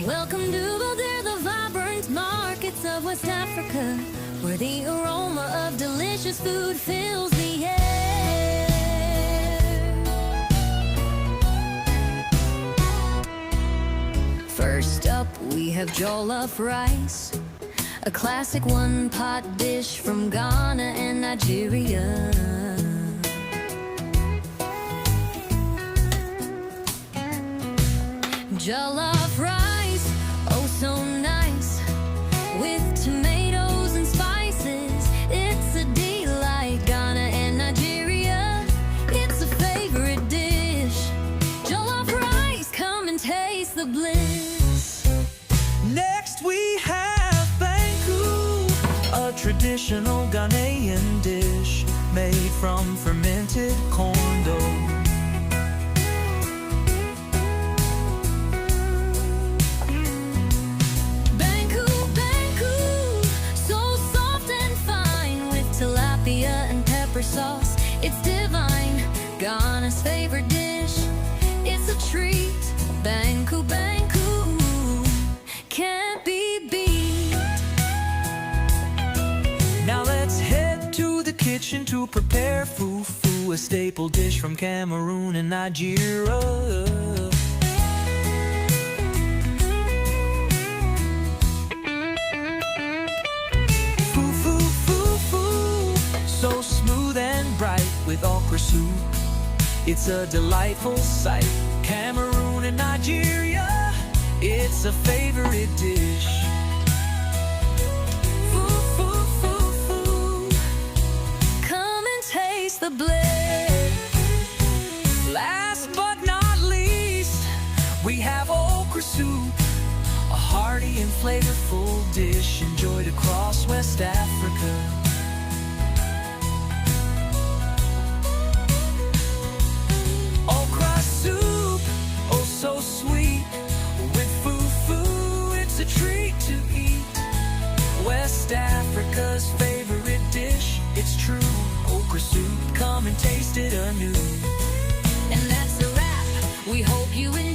Welcome to Boulder, the vibrant markets of West Africa, where the aroma of delicious food fills the air. First up, we have jollof rice, a classic one-pot dish from Ghana and Nigeria. Jollof rice, oh so nice, with tomatoes and spices. It's a delight, Ghana and Nigeria, it's a favorite dish. Jollof rice, come and taste the bliss. Next we have banku, a traditional Ghanaian dish made from fermented corn dough. And pepper sauce, it's divine, Ghana's favorite dish. It's a treat, banku, banku, can't be beat. Now let's head to the kitchen to prepare fufu, a staple dish from Cameroon and Nigeria. So smooth and bright with okra soup, it's a delightful sight. Cameroon and Nigeria, it's a favorite dish. Fufu, come and taste the bliss. Last but not least, we have okra soup, a hearty and flavorful dish enjoyed across West Africa. So sweet, with fufu, it's a treat to eat. West Africa's favorite dish, it's true. Okra soup, come and taste it anew. And that's a wrap, we hope you enjoy.